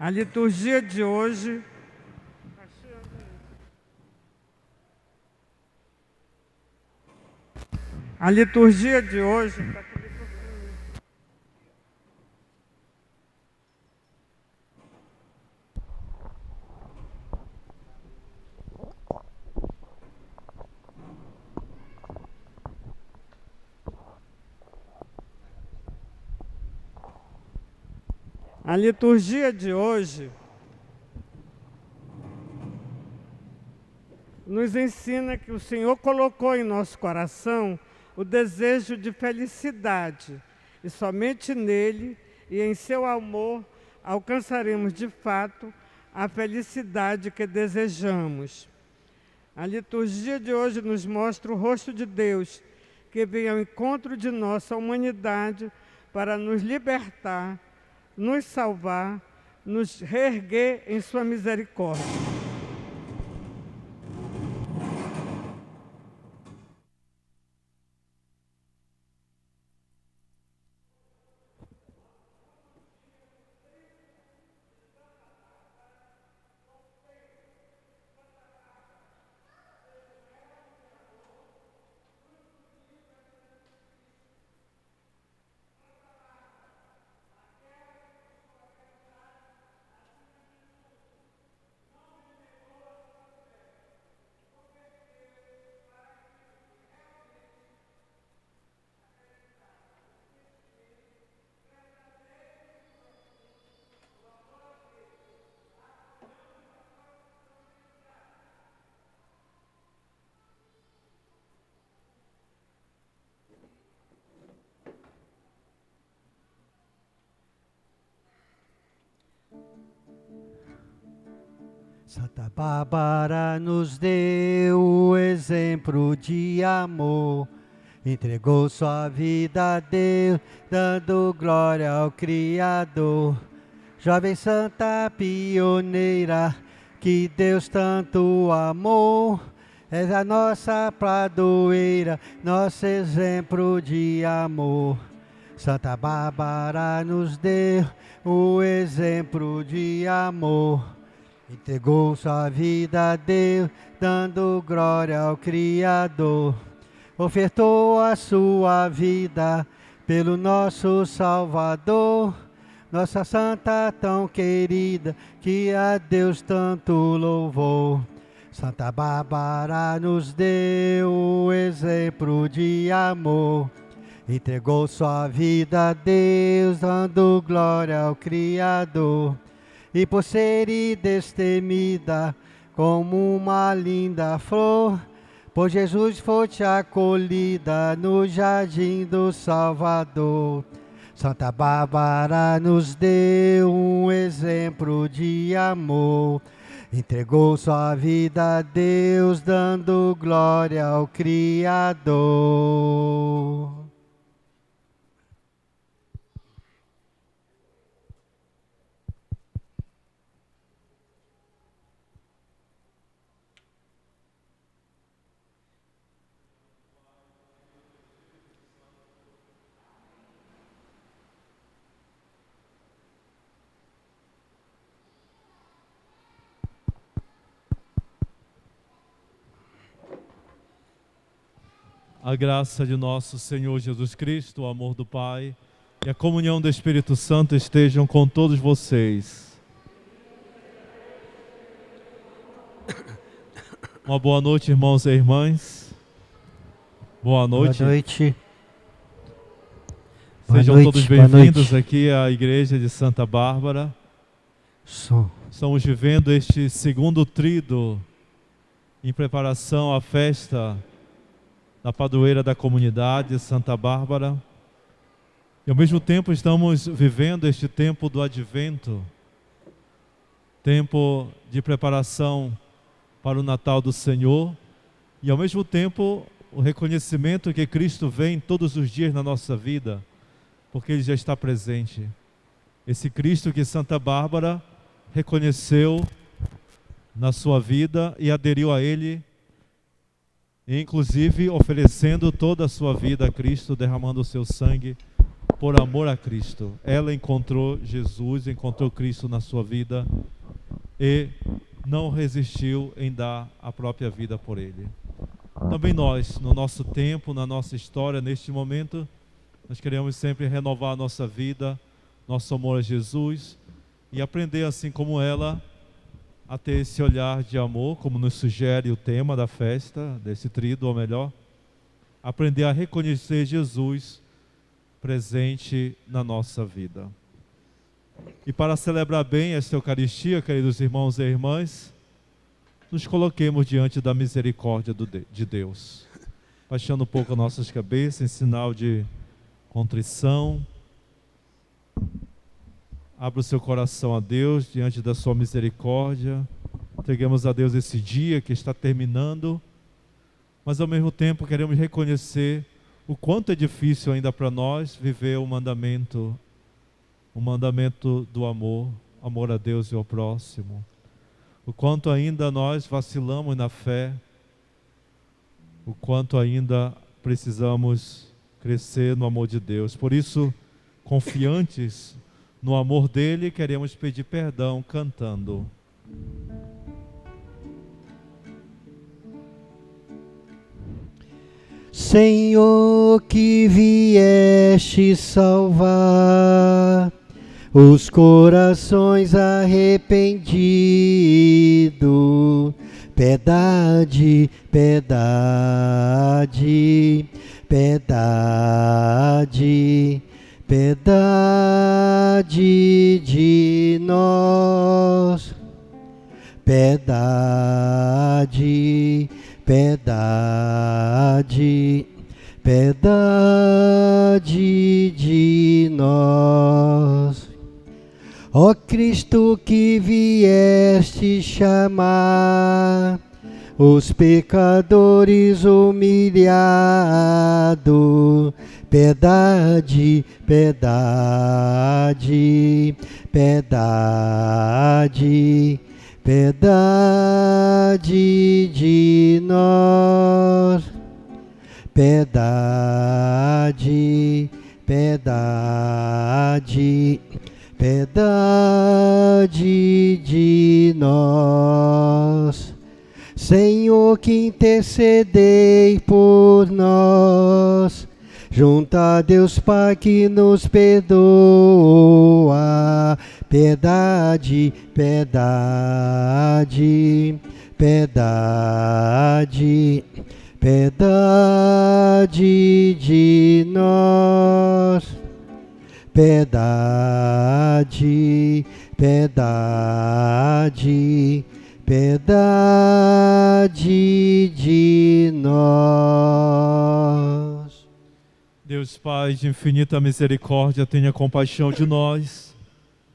A liturgia de hoje A liturgia de hoje nos ensina que o Senhor colocou em nosso coração o desejo de felicidade, e somente nele e em seu amor alcançaremos de fato a felicidade que desejamos. A liturgia de hoje nos mostra o rosto de Deus, que vem ao encontro de nossa humanidade para nos libertar, nos salvar, nos reerguer em sua misericórdia. Santa Bárbara nos deu o exemplo de amor, entregou sua vida a Deus, dando glória ao Criador. Jovem santa pioneira, que Deus tanto amou, és a nossa padroeira, nosso exemplo de amor. Santa Bárbara nos deu o exemplo de amor, entregou sua vida a Deus, dando glória ao Criador. Ofertou a sua vida pelo nosso Salvador, nossa santa tão querida, que a Deus tanto louvou. Santa Bárbara nos deu o exemplo de amor, entregou sua vida a Deus, dando glória ao Criador. E por ser destemida como uma linda flor, por Jesus foste acolhida no jardim do Salvador. Santa Bárbara nos deu um exemplo de amor, entregou sua vida a Deus, dando glória ao Criador. A graça de nosso Senhor Jesus Cristo, o amor do Pai e a comunhão do Espírito Santo estejam com todos vocês. Uma boa noite, irmãos e irmãs. Boa noite. Boa noite. Sejam todos bem-vindos aqui à Igreja de Santa Bárbara. Estamos vivendo este segundo tríduo em preparação à festa da padroeira da comunidade, Santa Bárbara. E ao mesmo tempo estamos vivendo este tempo do Advento, tempo de preparação para o Natal do Senhor, e ao mesmo tempo o reconhecimento que Cristo vem todos os dias na nossa vida, porque Ele já está presente. Esse Cristo que Santa Bárbara reconheceu na sua vida e aderiu a Ele, inclusive oferecendo toda a sua vida a Cristo, derramando o seu sangue por amor a Cristo. Ela encontrou Jesus, encontrou Cristo na sua vida e não resistiu em dar a própria vida por Ele. Também nós, no nosso tempo, na nossa história, neste momento, nós queremos sempre renovar a nossa vida, nosso amor a Jesus e aprender, assim como ela, a ter esse olhar de amor, como nos sugere o tema da festa, desse tríduo, ou melhor, aprender a reconhecer Jesus presente na nossa vida. E para celebrar bem esta Eucaristia, queridos irmãos e irmãs, nos coloquemos diante da misericórdia de Deus, baixando um pouco as nossas cabeças em sinal de contrição. Abra o seu coração a Deus diante da sua misericórdia. Entreguemos a Deus esse dia que está terminando, mas ao mesmo tempo queremos reconhecer o quanto é difícil ainda para nós viver o mandamento do amor, amor a Deus e ao próximo. O quanto ainda nós vacilamos na fé, o quanto ainda precisamos crescer no amor de Deus. Por isso, confiantes no amor dele, queremos pedir perdão cantando. Senhor, que vieste salvar os corações arrependidos, piedade, piedade, piedade, piedade de nós, piedade, piedade, piedade de nós. Ó Cristo, que vieste chamar os pecadores humilhados, piedade, piedade, piedade, piedade de nós, piedade, piedade, piedade de nós. Senhor, que intercedei por nós, junto a Deus Pai que nos perdoa, piedade, piedade, piedade, piedade de nós, piedade, piedade, piedade de nós. Deus Pai de infinita misericórdia, tenha compaixão de nós,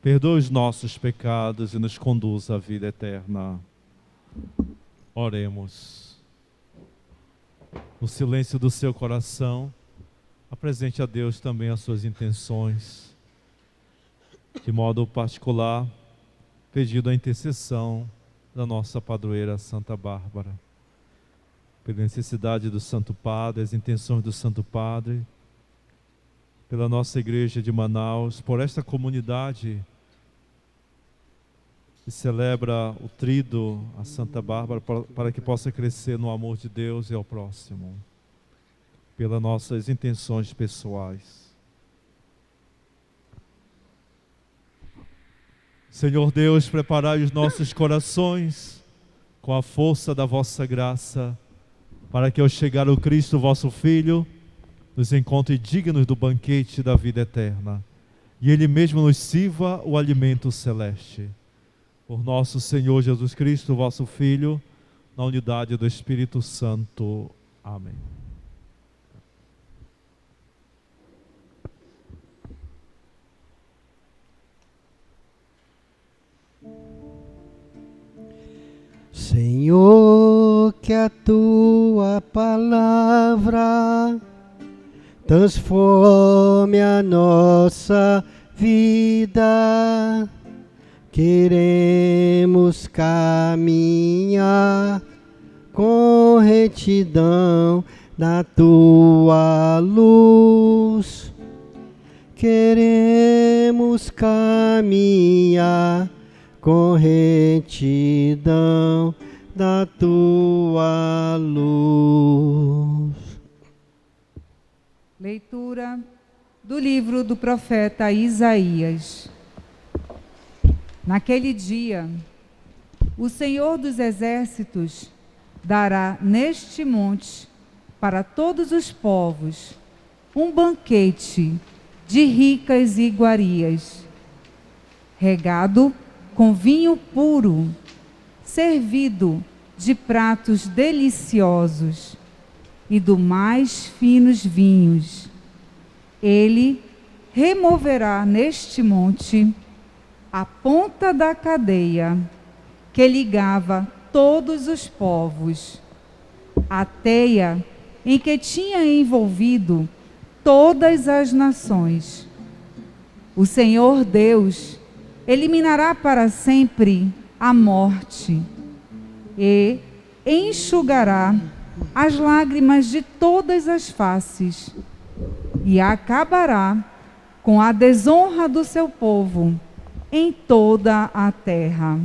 perdoe os nossos pecados e nos conduza à vida eterna. Oremos. No silêncio do seu coração, apresente a Deus também as suas intenções. De modo particular, pedindo a intercessão da nossa padroeira Santa Bárbara. Pela necessidade do Santo Padre, as intenções do Santo Padre, pela nossa igreja de Manaus, por esta comunidade que celebra o tríduo a Santa Bárbara, para que possa crescer no amor de Deus e ao próximo, pelas nossas intenções pessoais. Senhor Deus, preparai os nossos corações com a força da vossa graça, para que ao chegar o Cristo, vosso Filho, nos encontre dignos do banquete da vida eterna, e Ele mesmo nos sirva o alimento celeste. Por nosso Senhor Jesus Cristo, vosso Filho, na unidade do Espírito Santo. Amém. Senhor, que a tua palavra transforme a nossa vida. Queremos caminhar com retidão na tua luz. queremos caminhar com retidão da tua luz. Leitura do livro do profeta Isaías. Naquele dia, o Senhor dos Exércitos dará neste monte para todos os povos um banquete de ricas iguarias, regado com vinho puro, servido de pratos deliciosos e do mais finos vinhos. Ele removerá neste monte a ponta da cadeia que ligava todos os povos, a teia em que tinha envolvido todas as nações. O Senhor Deus eliminará para sempre a morte e enxugará as lágrimas de todas as faces e acabará com a desonra do seu povo em toda a terra.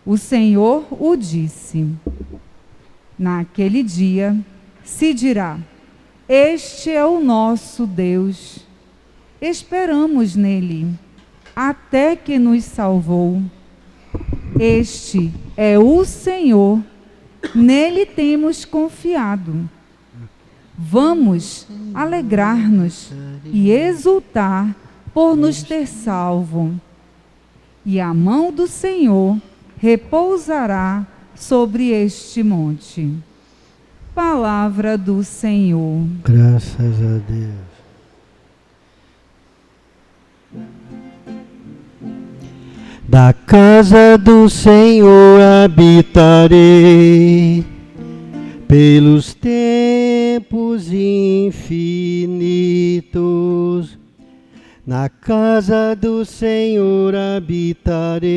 O Senhor o disse. Naquele dia se dirá: este é o nosso Deus. Esperamos nele, até que nos salvou. Este é o Senhor, nele temos confiado. Vamos alegrar-nos e exultar por nos ter salvo. E a mão do Senhor repousará sobre este monte. Palavra do Senhor. Graças a Deus. Da casa do Senhor habitarei pelos tempos infinitos. Na casa do Senhor habitarei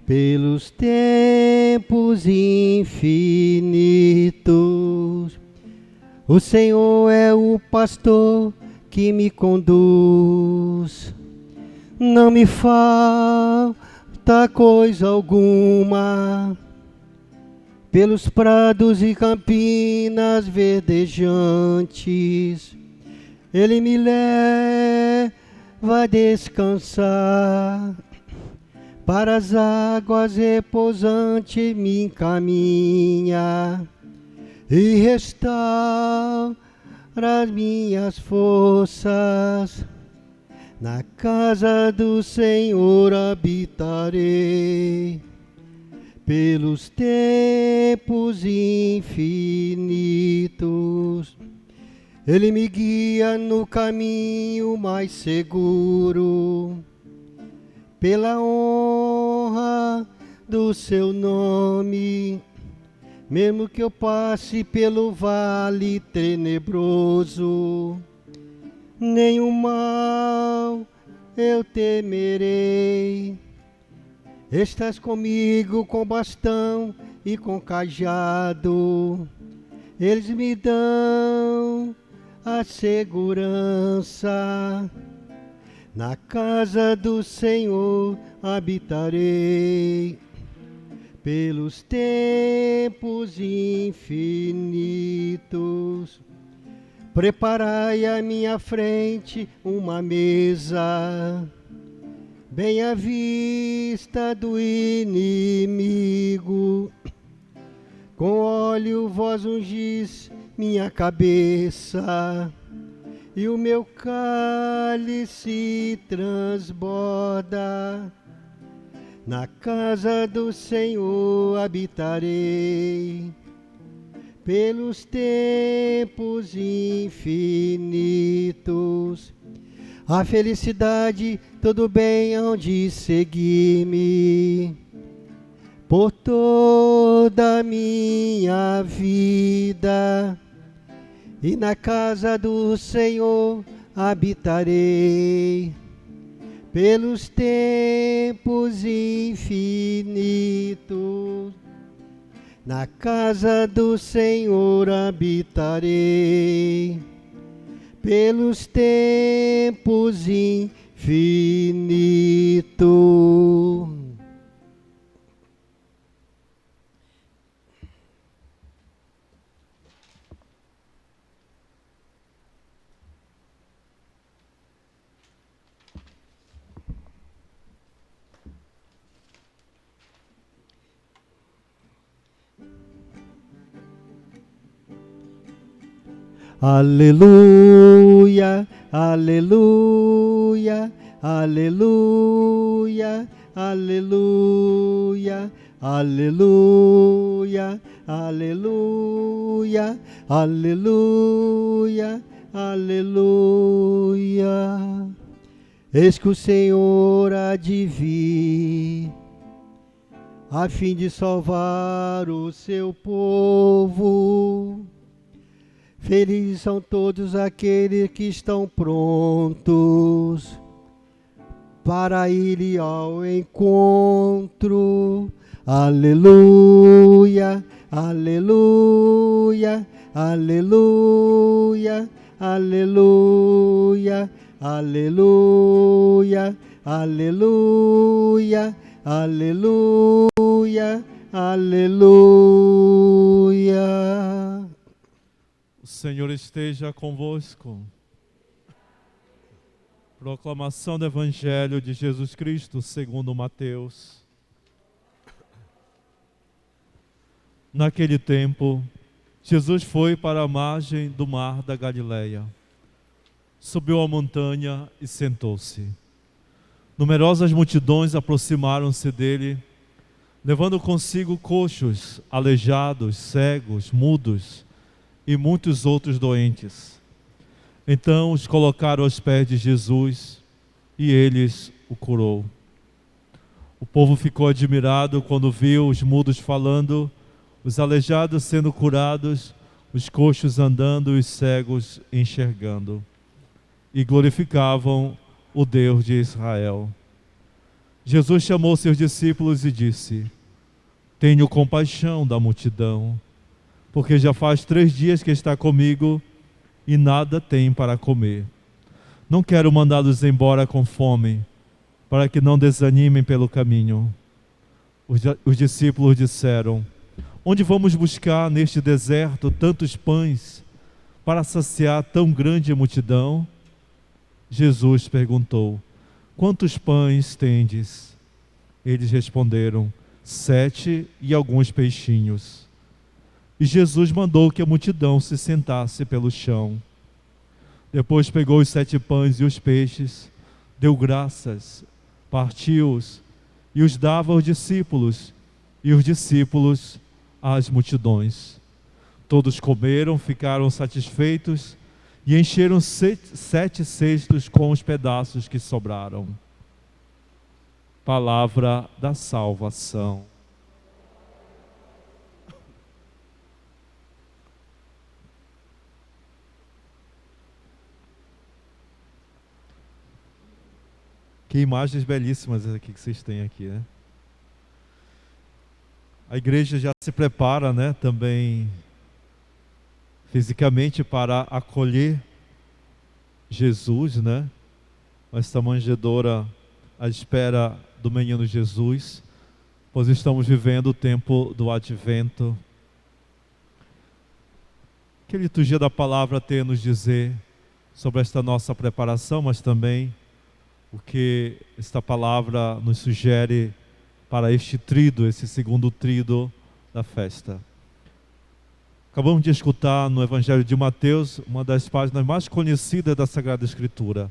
pelos tempos infinitos. O Senhor é o pastor que me conduz. Não me falta coisa alguma. Pelos prados e campinas verdejantes, Ele me leva a descansar. Para as águas repousantes me encaminha e restaura as minhas forças. Na casa do Senhor habitarei pelos tempos infinitos. Ele me guia no caminho mais seguro, pela honra do seu nome. Mesmo que eu passe pelo vale tenebroso, nenhum mal eu temerei. Estás comigo com bastão e com cajado, eles me dão a segurança. Na casa do Senhor habitarei pelos tempos infinitos. Preparai à minha frente uma mesa, bem à vista do inimigo. Com óleo vós ungis minha cabeça, e o meu cálice transborda. Na casa do Senhor habitarei pelos tempos infinitos. A felicidade, todo bem hão de seguir-me por toda a minha vida. E na casa do Senhor habitarei pelos tempos infinitos. Na casa do Senhor habitarei pelos tempos infinitos. Aleluia, aleluia, aleluia, aleluia, aleluia, aleluia, aleluia, aleluia. Eis que o Senhor há de vir, a fim de salvar o seu povo. Felizes são todos aqueles que estão prontos para ir ao encontro. Aleluia, aleluia, aleluia, aleluia, aleluia, aleluia, aleluia, aleluia. O Senhor esteja convosco. Proclamação do Evangelho de Jesus Cristo segundo Mateus. Naquele tempo, Jesus foi para a margem do mar da Galileia. Subiu a montanha e sentou-se. Numerosas multidões aproximaram-se dele, levando consigo coxos, aleijados, cegos, mudos e muitos outros doentes. Então os colocaram aos pés de Jesus e eles o curou. O povo ficou admirado quando viu os mudos falando, os aleijados sendo curados, os coxos andando e os cegos enxergando. E glorificavam o Deus de Israel. Jesus chamou seus discípulos e disse: Tenho compaixão da multidão, porque já faz 3 dias que está comigo e nada tem para comer. Não quero mandá-los embora com fome, para que não desanimem pelo caminho. Os discípulos disseram: Onde vamos buscar neste deserto tantos pães para saciar tão grande multidão? Jesus perguntou: Quantos pães tendes? Eles responderam: 7 e alguns peixinhos. E Jesus mandou que a multidão se sentasse pelo chão. Depois pegou os 7 pães e os peixes, deu graças, partiu-os e os dava aos discípulos, e os discípulos às multidões. Todos comeram, ficaram satisfeitos e encheram 7 cestos com os pedaços que sobraram. Palavra da salvação. Que imagens belíssimas aqui que vocês têm aqui, né? A igreja já se prepara, né, também fisicamente para acolher Jesus, né? Esta manjedoura à espera do menino Jesus, pois estamos vivendo o tempo do Advento. Que a liturgia da palavra tem a nos dizer sobre esta nossa preparação, mas também o que esta palavra nos sugere para este trido, esse segundo trido da festa. Acabamos de escutar no Evangelho de Mateus uma das páginas mais conhecidas da Sagrada Escritura,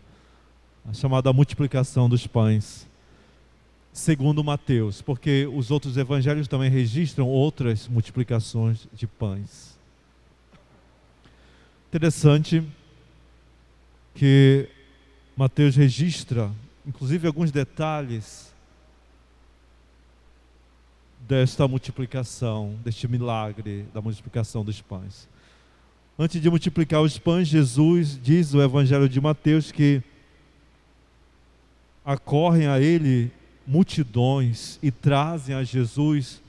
a chamada multiplicação dos pães, segundo Mateus, porque os outros evangelhos também registram outras multiplicações de pães. Interessante que Mateus registra, inclusive, alguns detalhes desta multiplicação, deste milagre da multiplicação dos pães. Antes de multiplicar os pães, Jesus diz no Evangelho de Mateus que acorrem a ele multidões e trazem a Jesus,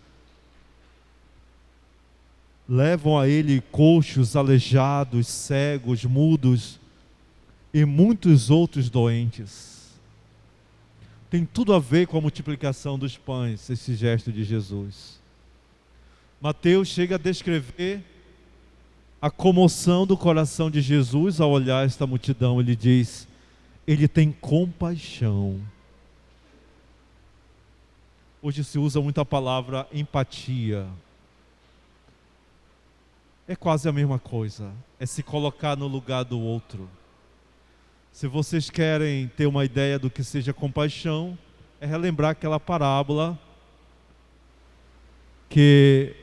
levam a ele coxos, aleijados, cegos, mudos e muitos outros doentes. Tem tudo a ver com a multiplicação dos pães, esse gesto de Jesus. Mateus chega a descrever a comoção do coração de Jesus ao olhar esta multidão. Ele diz: ele tem compaixão. Hoje se usa muito a palavra empatia. É quase a mesma coisa, é se colocar no lugar do outro. Se vocês querem ter uma ideia do que seja compaixão, é relembrar aquela parábola que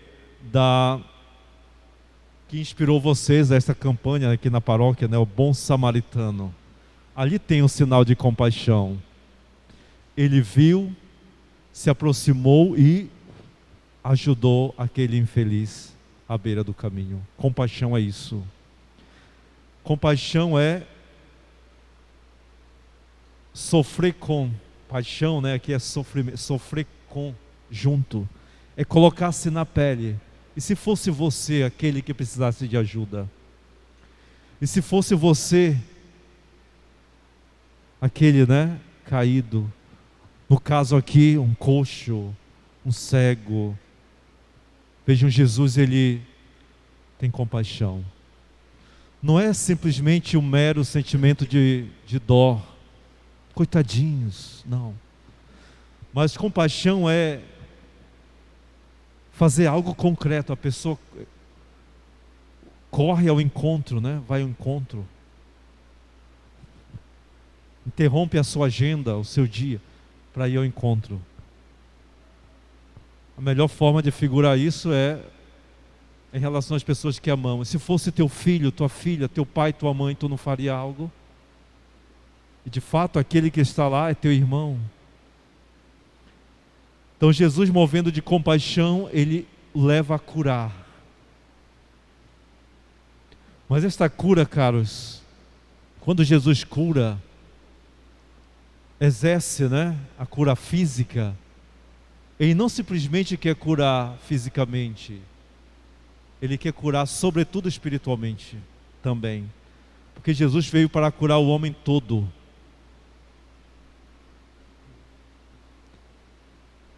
inspirou vocês a essa campanha aqui na paróquia, né? O bom samaritano. Ali tem um sinal de compaixão. Ele viu, se aproximou e ajudou aquele infeliz à beira do caminho. Compaixão é isso. Compaixão é sofrer com. Paixão, né? Aqui é sofrer com, junto. É colocar-se na pele. E se fosse você aquele que precisasse de ajuda? E se fosse você aquele, né, caído? No caso aqui, um coxo, um cego. Vejam, Jesus, ele tem compaixão. Não é simplesmente um mero sentimento de dó. Coitadinhos, não. Mas compaixão é fazer algo concreto. A pessoa corre ao encontro, né? Vai ao encontro. Interrompe a sua agenda, o seu dia, para ir ao encontro. A melhor forma de figurar isso é em relação às pessoas que amamos. Se fosse teu filho, tua filha, teu pai, tua mãe, tu não faria algo? E de fato aquele que está lá é teu irmão. Então Jesus, movendo de compaixão, ele leva a curar. Mas esta cura, caros, quando Jesus cura, exerce, né, a cura física, ele não simplesmente quer curar fisicamente, ele quer curar sobretudo espiritualmente também. Porque Jesus veio para curar o homem todo.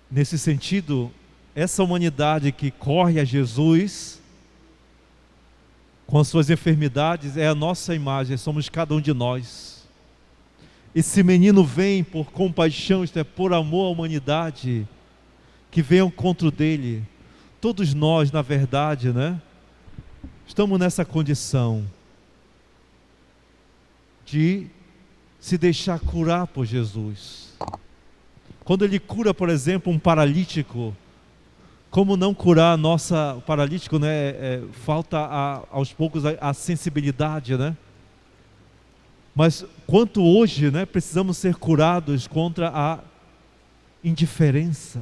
Nesse sentido, essa humanidade que corre a Jesus, com as suas enfermidades, é a nossa imagem, somos cada um de nós. Esse menino vem por compaixão, isto é, por amor à humanidade, que vem ao encontro dele. Todos nós, na verdade, né, estamos nessa condição de se deixar curar por Jesus. Quando ele cura, por exemplo, um paralítico, como não curar o paralítico, né? Falta aos poucos a sensibilidade, né? Mas quanto hoje, né, precisamos ser curados contra a indiferença.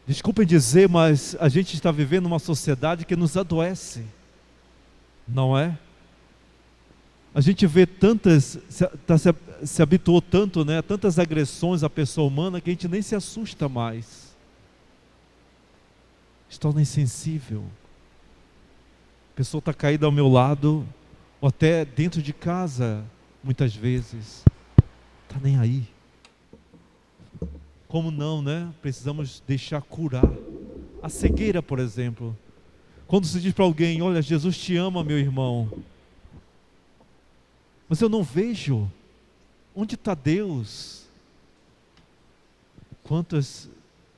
Desculpem dizer, mas a gente está vivendo uma sociedade que nos adoece, não é? A gente vê se habituou tanto, né, a tantas agressões à pessoa humana que a gente nem se assusta mais. Se torna insensível. A pessoa está caída ao meu lado, ou até dentro de casa, muitas vezes. Está nem aí. Como não, né? Precisamos deixar curar. A cegueira, por exemplo. Quando se diz para alguém: olha, Jesus te ama, meu irmão. Mas eu não vejo. Onde está Deus?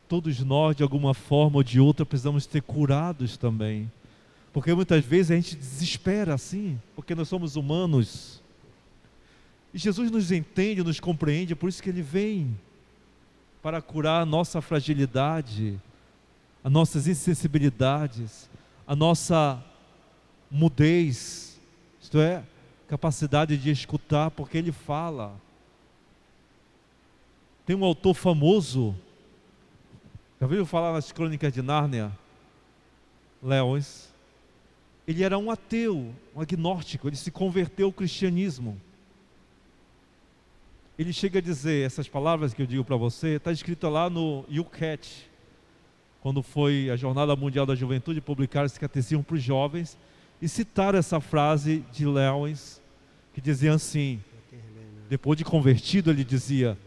Todos nós, de alguma forma ou de outra, precisamos ser curados também. Porque muitas vezes a gente desespera assim, porque nós somos humanos. E Jesus nos entende, nos compreende, é por isso que Ele vem para curar a nossa fragilidade, as nossas insensibilidades, a nossa mudez, isto é, capacidade de escutar, porque Ele fala. Tem um autor famoso, já ouviu falar nas Crônicas de Nárnia? Lewis. Ele era um ateu, um agnóstico, ele se converteu ao cristianismo. Ele chega a dizer, essas palavras que eu digo para você, está escrito lá no UCAT, quando foi a Jornada Mundial da Juventude publicar esse catecismo para os jovens, e citaram essa frase de Lewis, que dizia assim, depois de convertido ele dizia,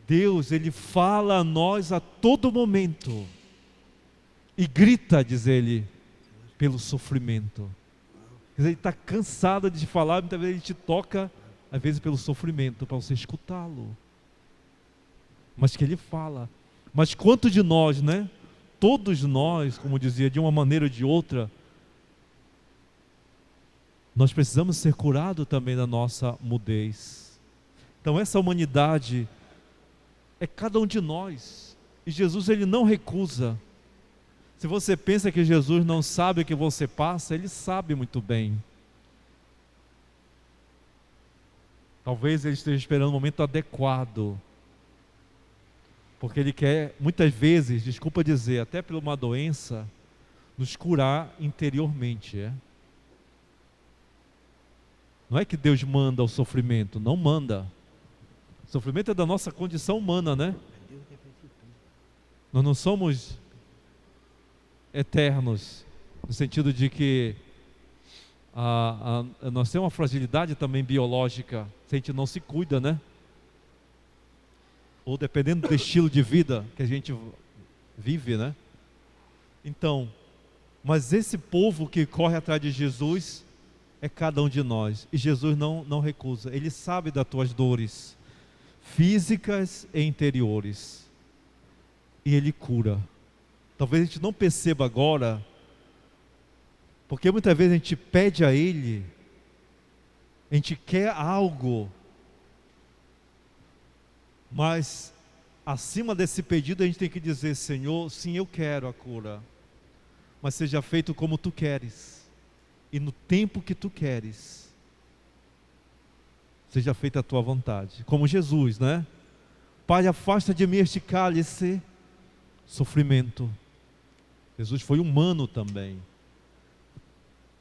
Deus, Ele fala a nós a todo momento, e grita, diz ele, pelo sofrimento. Quer dizer, ele está cansado de falar, muitas vezes ele te toca, às vezes pelo sofrimento, para você escutá-lo. Mas que Ele fala. Mas quanto de nós, né? Todos nós, como dizia, de uma maneira ou de outra, nós precisamos ser curados também da nossa mudez. Então essa humanidade é cada um de nós. E Jesus, Ele não recusa. Se você pensa que Jesus não sabe o que você passa, Ele sabe muito bem. Talvez Ele esteja esperando o momento adequado. Porque Ele quer, muitas vezes, desculpa dizer, até por uma doença, nos curar interiormente. Não é que Deus manda o sofrimento, não manda. O sofrimento é da nossa condição humana, né? Nós não somos eternos, no sentido de que nós temos uma fragilidade também biológica, se a gente não se cuida, né? Ou dependendo do estilo de vida que a gente vive, né? Então, mas esse povo que corre atrás de Jesus é cada um de nós, e Jesus não recusa. Ele sabe das tuas dores físicas e interiores, e Ele cura. Talvez a gente não perceba agora, porque muitas vezes a gente pede a Ele, a gente quer algo, mas acima desse pedido a gente tem que dizer, Senhor, sim, eu quero a cura, mas seja feito como Tu queres, e no tempo que Tu queres. Seja feita a Tua vontade. Como Jesus, né? Pai, afasta de mim este cálice, sofrimento. Jesus foi humano também.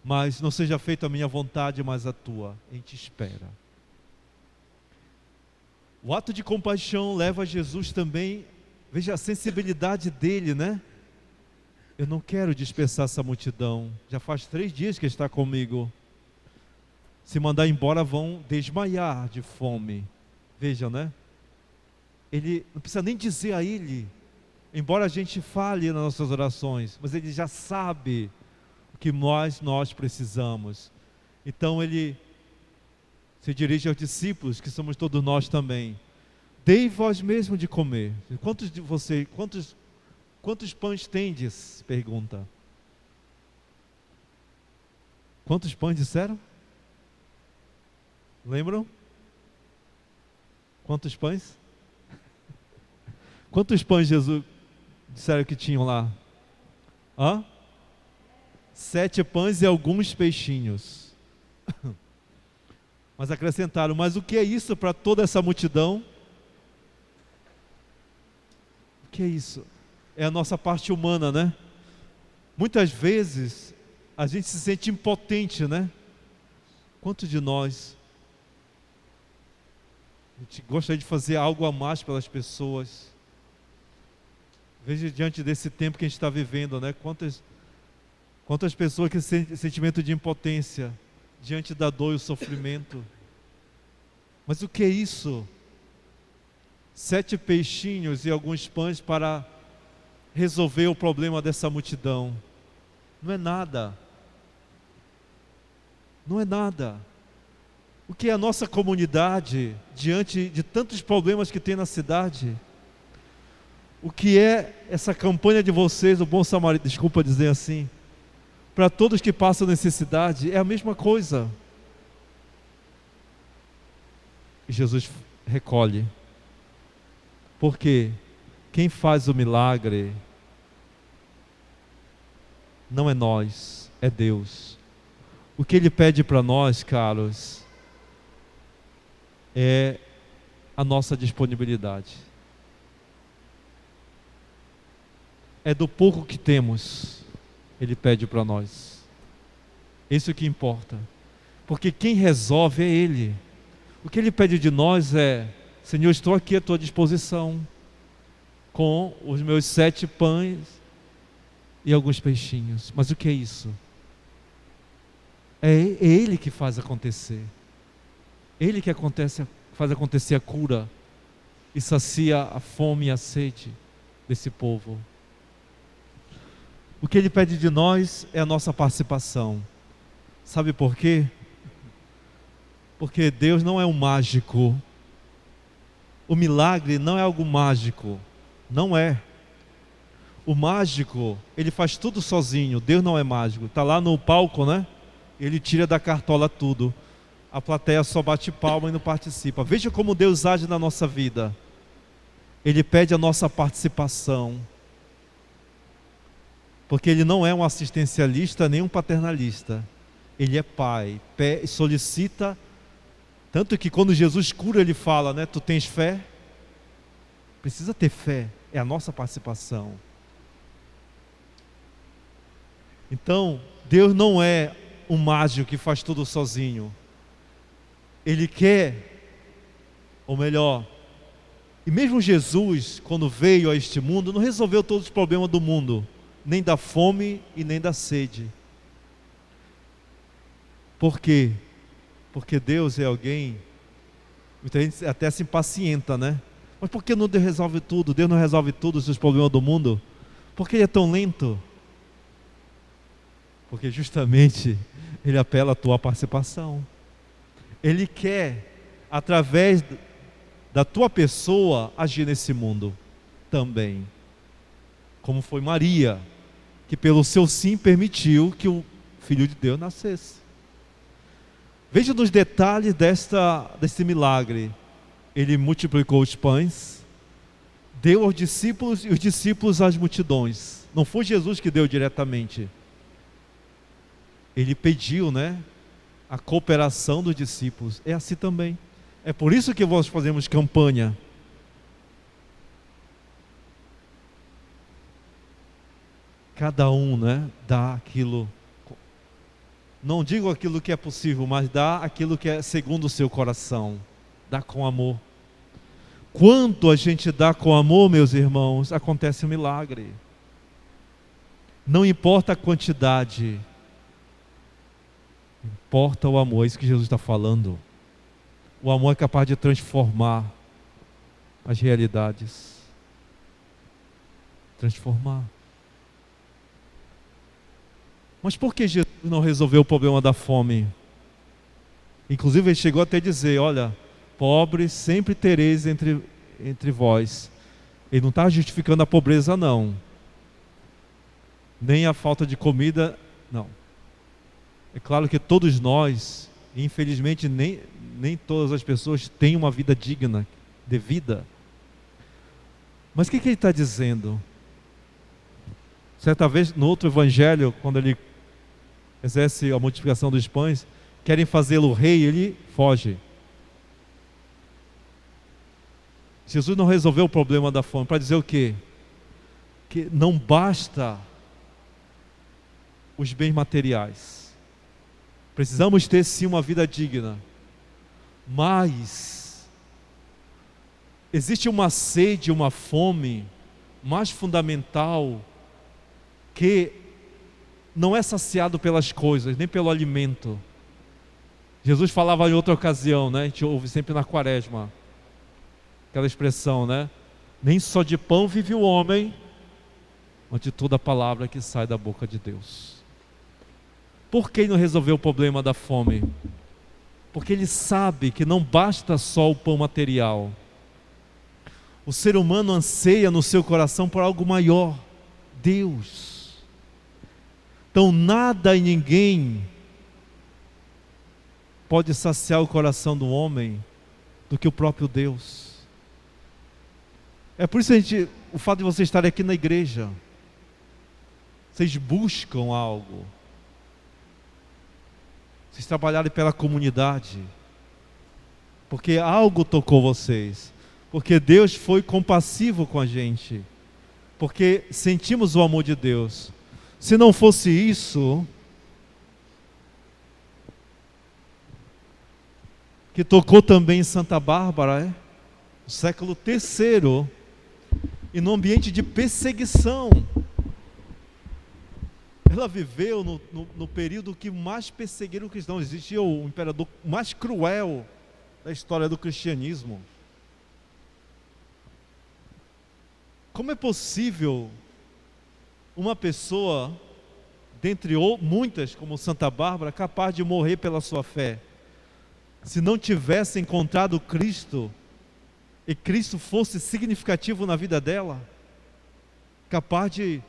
Mas não seja feita a minha vontade, mas a Tua. A gente espera. O ato de compaixão leva Jesus também, veja a sensibilidade dele, né? Eu não quero dispersar essa multidão. Já faz 3 dias que está comigo. Se mandar embora vão desmaiar de fome. Vejam, né? Ele não precisa nem dizer a Ele, embora a gente fale nas nossas orações, mas Ele já sabe o que nós precisamos. Então Ele se dirige aos discípulos, que somos todos nós também. Dei vós mesmo de comer. Quantos de vocês, quantos pães tendes? Pergunta. Quantos pães disseram? Lembram? Quantos pães? Quantos pães Jesus disseram que tinham lá? 7 pães e alguns peixinhos. Mas acrescentaram, mas o que é isso para toda essa multidão? O que é isso? É a nossa parte humana, né? Muitas vezes a gente se sente impotente, né? Quantos de nós a gente gostaria de fazer algo a mais pelas pessoas? Veja diante desse tempo que a gente está vivendo, né? Quantas pessoas que sentem sentimento de impotência diante da dor e o sofrimento. Mas o que é isso? 7 peixinhos e alguns pães para resolver o problema dessa multidão. Não é nada. Não é nada. O que é a nossa comunidade diante de tantos problemas que tem na cidade? O que é essa campanha de vocês, o Bom Samaritano, desculpa dizer assim, para todos que passam necessidade? É a mesma coisa. E Jesus recolhe. Porque quem faz o milagre não é nós, é Deus. O que Ele pede para nós, caros, é a nossa disponibilidade. É do pouco que temos, Ele pede para nós. Isso é o que importa. Porque quem resolve é Ele. O que Ele pede de nós é: Senhor, estou aqui à Tua disposição, com os meus 7 pães e alguns peixinhos. Mas o que é isso? É Ele que faz acontecer. Ele que faz acontecer a cura e sacia a fome e a sede desse povo. O que Ele pede de nós é a nossa participação. Sabe por quê? Porque Deus não é um mágico. O milagre não é algo mágico. Não é. O mágico, ele faz tudo sozinho. Deus não é mágico. Está lá no palco, né? Ele tira da cartola tudo. A plateia só bate palma e não participa. Veja como Deus age na nossa vida. Ele pede a nossa participação. Porque Ele não é um assistencialista nem um paternalista. Ele é Pai. Solicita. Tanto que quando Jesus cura, Ele fala, né? Tu tens fé? Precisa ter fé. É a nossa participação. Então, Deus não é um mágico que faz tudo sozinho. Ele quer, ou melhor, e mesmo Jesus, quando veio a este mundo, não resolveu todos os problemas do mundo, nem da fome e nem da sede. Por quê? Porque Deus é alguém, muita gente até se impacienta, né? Mas por que não Deus resolve tudo? Deus não resolve todos os problemas do mundo? Por que Ele é tão lento? Porque justamente Ele apela à tua participação. Ele quer, através da tua pessoa, agir nesse mundo também. Como foi Maria, que pelo seu sim permitiu que o Filho de Deus nascesse. Veja nos detalhes desse milagre. Ele multiplicou os pães, deu aos discípulos e os discípulos às multidões. Não foi Jesus que deu diretamente. Ele pediu, né, a cooperação dos discípulos. É assim também. É por isso que nós fazemos campanha. Cada um, né, dá aquilo. Não digo aquilo que é possível, mas dá aquilo que é segundo o seu coração. Dá com amor. Quando a gente dá com amor, meus irmãos, acontece um milagre. Não importa a quantidade. Importa o amor, é isso que Jesus está falando. O amor é capaz de transformar as realidades. Transformar. Mas por que Jesus não resolveu o problema da fome? Inclusive ele chegou até a dizer, olha, pobres sempre tereis entre vós. Ele não está justificando a pobreza não. Nem a falta de comida, não. É claro que todos nós, infelizmente nem todas as pessoas têm uma vida digna, devida. Mas o que ele está dizendo? Certa vez, no outro evangelho, quando ele exerce a multiplicação dos pães, querem fazê-lo rei, ele foge. Jesus não resolveu o problema da fome, para dizer o quê? Que não basta os bens materiais. Precisamos ter sim uma vida digna, mas existe uma sede, uma fome mais fundamental que não é saciado pelas coisas, nem pelo alimento. Jesus falava em outra ocasião, né? A gente ouve sempre na Quaresma aquela expressão, né? Nem só de pão vive o homem, mas de toda a palavra que sai da boca de Deus. Por que ele não resolveu o problema da fome? Porque ele sabe que não basta só o pão material. O ser humano anseia no seu coração por algo maior, Deus. Então nada e ninguém pode saciar o coração do homem do que o próprio Deus. É por isso o fato de vocês estarem aqui na igreja, vocês buscam algo. Vocês trabalharem pela comunidade, porque algo tocou vocês, porque Deus foi compassivo com a gente, porque sentimos o amor de Deus. Se não fosse isso, que tocou também em Santa Bárbara, no século III, e no ambiente de perseguição. ela viveu no período que mais perseguiram cristãos. Existia o imperador mais cruel da história do cristianismo. Como é possível uma pessoa, dentre muitas, como Santa Bárbara, capaz de morrer pela sua fé, se não tivesse encontrado Cristo, e Cristo fosse significativo na vida dela, capaz de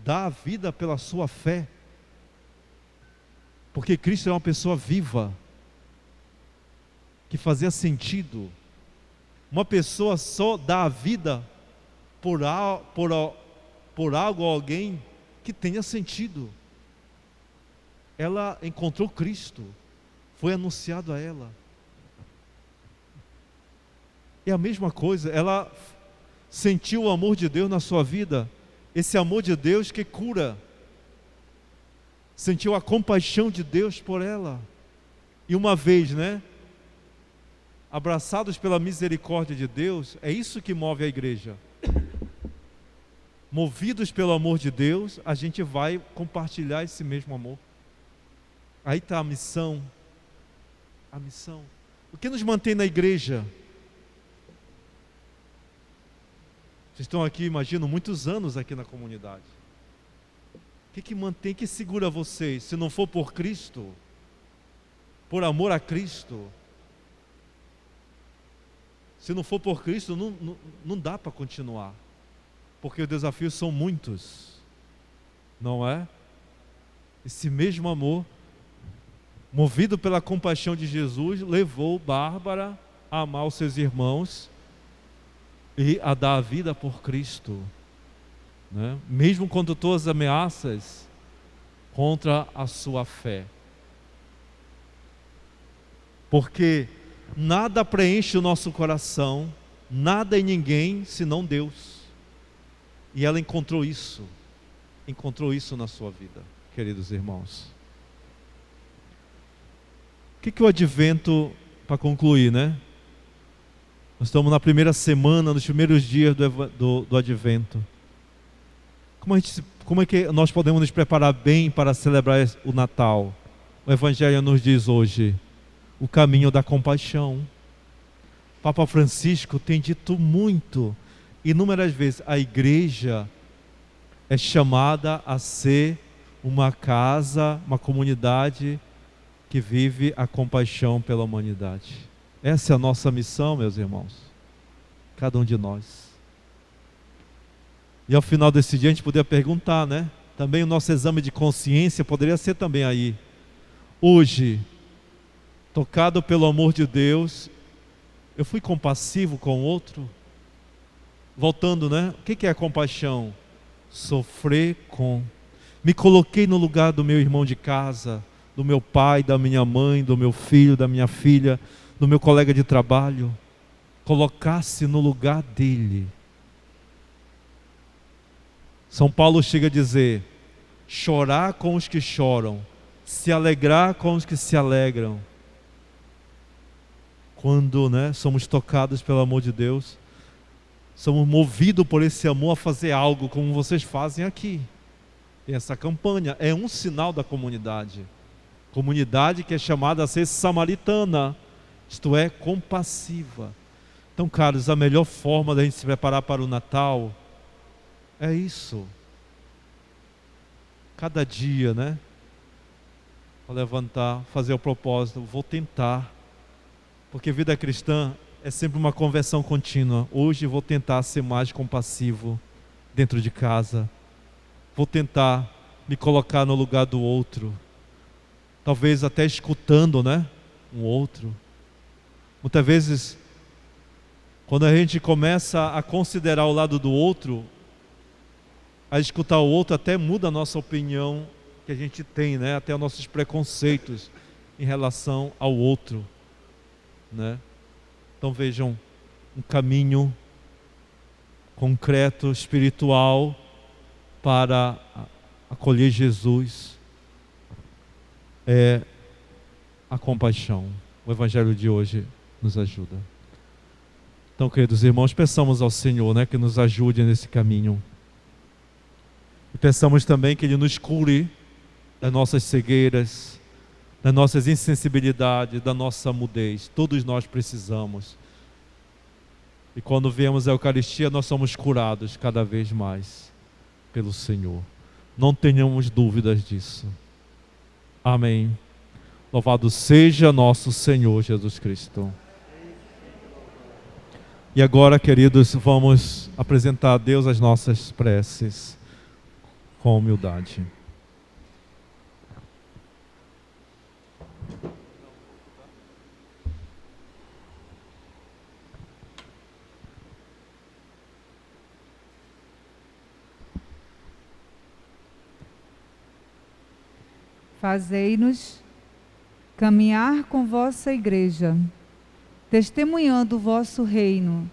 dar a vida pela sua fé, porque Cristo é uma pessoa viva, que fazia sentido. Uma pessoa só dá a vida por algo ou alguém que tenha sentido. Ela encontrou Cristo, foi anunciado a ela. É a mesma coisa, ela sentiu o amor de Deus na sua vida, esse amor de Deus que cura, sentiu a compaixão de Deus por ela, e uma vez, abraçados pela misericórdia de Deus, é isso que move a igreja. Movidos pelo amor de Deus, a gente vai compartilhar esse mesmo amor. Aí está a missão. A missão. O que nos mantém na igreja? Vocês estão aqui, imagino, muitos anos aqui na comunidade. O que mantém, que segura vocês? Se não for por Cristo, por amor a Cristo, se não for por Cristo, não dá para continuar. Porque os desafios são muitos, não é? Esse mesmo amor, movido pela compaixão de Jesus, levou Bárbara a amar os seus irmãos e a dar a vida por Cristo, mesmo contra todas as ameaças contra a sua fé. Porque nada preenche o nosso coração, nada e ninguém senão Deus. E ela encontrou isso na sua vida, queridos irmãos. O que o advento, para concluir, Nós estamos na primeira semana, nos primeiros dias do advento. Como é que nós podemos nos preparar bem para celebrar o Natal? O Evangelho nos diz hoje, o caminho da compaixão. Papa Francisco tem dito muito, inúmeras vezes, a igreja é chamada a ser uma casa, uma comunidade que vive a compaixão pela humanidade. Essa é a nossa missão, meus irmãos, cada um de nós. E ao final desse dia a gente poderia perguntar, também o nosso exame de consciência poderia ser também aí. Hoje, tocado pelo amor de Deus, eu fui compassivo com o outro? Voltando, O que é a compaixão? Sofrer com. Me coloquei no lugar do meu irmão de casa, do meu pai, da minha mãe, do meu filho, da minha filha, do meu colega de trabalho. Colocar-se no lugar dele. São Paulo chega a dizer, chorar com os que choram, se alegrar com os que se alegram. Quando somos tocados pelo amor de Deus, somos movidos por esse amor a fazer algo como vocês fazem aqui. Tem essa campanha, é um sinal da comunidade. Comunidade que é chamada a ser samaritana, isto é, compassiva. Então, caros, a melhor forma da gente se preparar para o Natal é isso. Cada dia, Vou levantar, fazer o propósito, vou tentar. Porque vida cristã é sempre uma conversão contínua. Hoje vou tentar ser mais compassivo dentro de casa. Vou tentar me colocar no lugar do outro. Talvez até escutando, um outro. Muitas vezes, quando a gente começa a considerar o lado do outro, a escutar o outro, até muda a nossa opinião que a gente tem, até os nossos preconceitos em relação ao outro. Então vejam, um caminho concreto, espiritual, para acolher Jesus é a compaixão. O Evangelho de hoje nos ajuda. Então, queridos irmãos, peçamos ao Senhor, que nos ajude nesse caminho. Peçamos também que Ele nos cure das nossas cegueiras, das nossas insensibilidades, da nossa mudez. Todos nós precisamos. E quando viemos à Eucaristia, nós somos curados cada vez mais pelo Senhor. Não tenhamos dúvidas disso. Amém. Louvado seja nosso Senhor Jesus Cristo. E agora, queridos, vamos apresentar a Deus as nossas preces com humildade. Fazei-nos caminhar com vossa Igreja, testemunhando o vosso reino,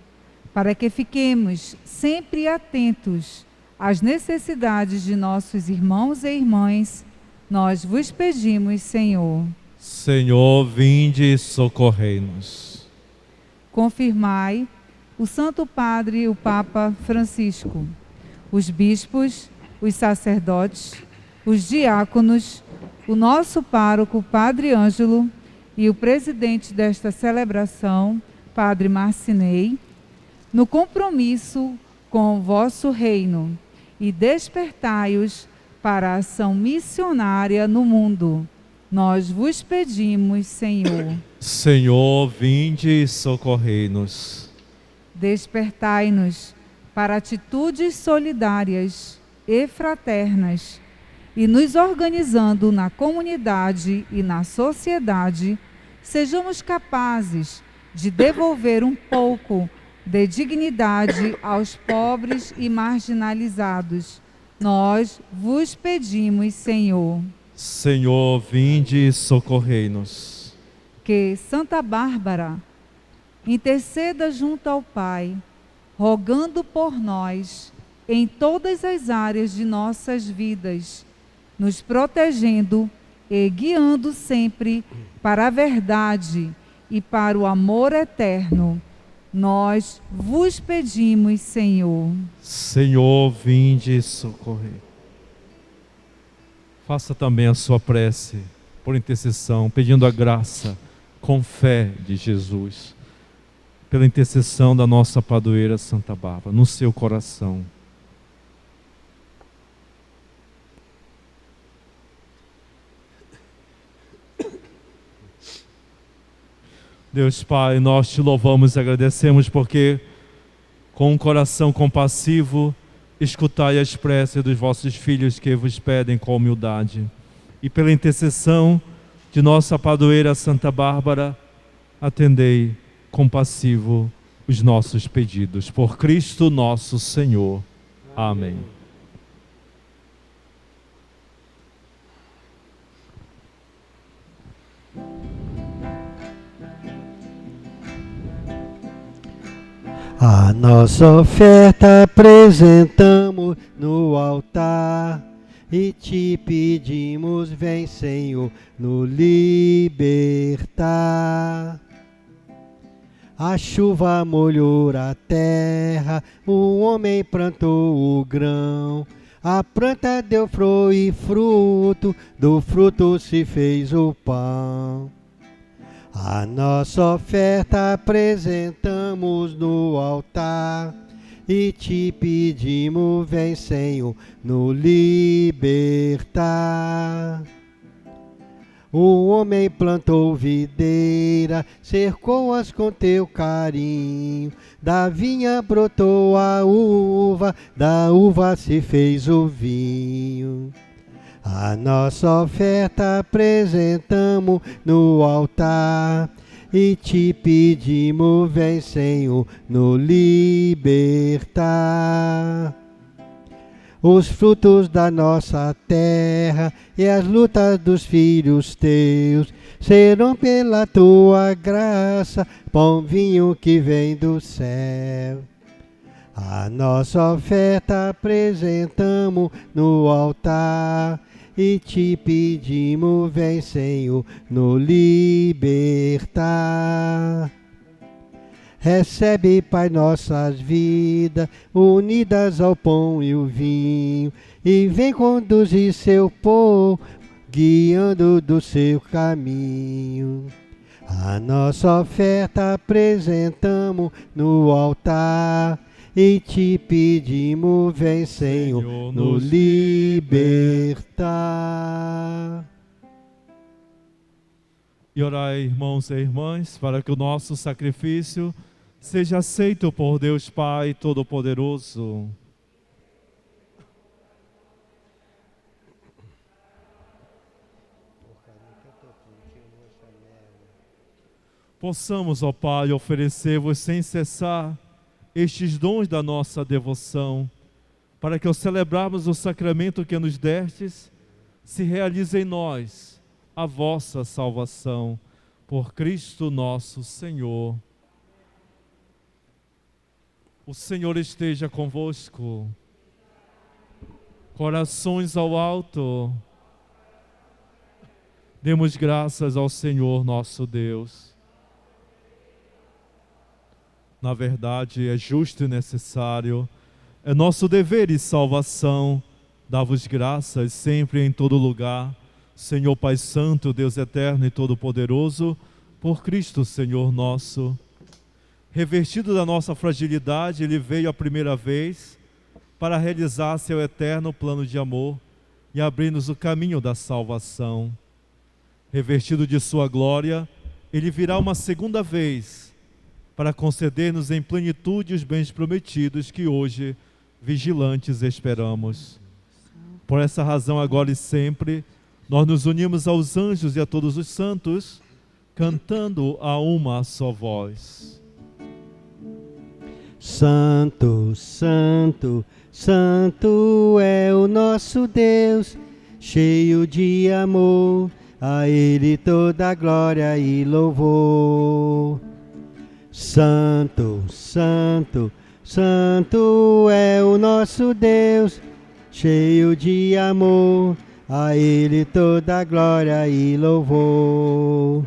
para que fiquemos sempre atentos às necessidades de nossos irmãos e irmãs. Nós vos pedimos, Senhor. Senhor, vinde e socorrei-nos. Confirmai o Santo Padre, o Papa Francisco, os bispos, os sacerdotes, os diáconos, o nosso pároco, Padre Ângelo, e o presidente desta celebração, Padre Marcinei, no compromisso com o vosso reino, e despertai-os para a ação missionária no mundo. Nós vos pedimos, Senhor. Senhor, vinde e socorrei-nos. Despertai-nos para atitudes solidárias e fraternas, e nos organizando na comunidade e na sociedade, sejamos capazes de devolver um pouco de dignidade aos pobres e marginalizados. Nós vos pedimos, Senhor. Senhor, vinde e socorrei-nos. Que Santa Bárbara interceda junto ao Pai, rogando por nós em todas as áreas de nossas vidas, nos protegendo e guiando sempre para a verdade e para o amor eterno. Nós vos pedimos, Senhor. Senhor, vinde e socorrei. Faça também a sua prece por intercessão, pedindo a graça com fé de Jesus, pela intercessão da nossa padroeira Santa Bárbara, no seu coração. Deus Pai, nós te louvamos e agradecemos porque, com um coração compassivo, escutai as preces dos vossos filhos que vos pedem com humildade. E pela intercessão de nossa padroeira Santa Bárbara, atendei compassivo os nossos pedidos. Por Cristo nosso Senhor. Amém. A nossa oferta apresentamos no altar e te pedimos, vem Senhor, nos libertar. A chuva molhou a terra, o homem plantou o grão, a planta deu flor e fruto, do fruto se fez o pão. A nossa oferta apresentamos no altar e te pedimos, vem Senhor, nos libertar. O homem plantou videira, cercou-as com teu carinho, da vinha brotou a uva, da uva se fez o vinho. A nossa oferta apresentamos no altar e te pedimos, vem Senhor, nos libertar. Os frutos da nossa terra e as lutas dos filhos teus serão pela tua graça, pão vinho que vem do céu. A nossa oferta apresentamos no altar e te pedimos, vem Senhor, nos libertar. Recebe, Pai, nossas vidas, unidas ao pão e o vinho, e vem conduzir seu povo, guiando do seu caminho. A nossa oferta apresentamos no altar, e te pedimos, vem, Senhor, nos libertar. E orai, irmãos e irmãs, para que o nosso sacrifício seja aceito por Deus Pai Todo-Poderoso. Possamos, ó Pai, oferecer-vos sem cessar estes dons da nossa devoção, para que ao celebrarmos o sacramento que nos destes, se realize em nós a vossa salvação, por Cristo nosso Senhor. O Senhor esteja convosco. Corações ao alto. Demos graças ao Senhor nosso Deus. Na verdade, é justo e necessário, é nosso dever e salvação, dar-vos graças sempre e em todo lugar, Senhor Pai Santo, Deus Eterno e Todo-Poderoso, por Cristo Senhor nosso. Revestido da nossa fragilidade, Ele veio a primeira vez para realizar seu eterno plano de amor e abrir-nos o caminho da salvação. Revestido de sua glória, Ele virá uma segunda vez para conceder-nos em plenitude os bens prometidos que hoje, vigilantes, esperamos. Por essa razão, agora e sempre, nós nos unimos aos anjos e a todos os santos, cantando a uma só voz. Santo, Santo, Santo é o nosso Deus, cheio de amor, a Ele toda glória e louvor. Santo, Santo, Santo é o nosso Deus, cheio de amor, a Ele toda glória e louvor.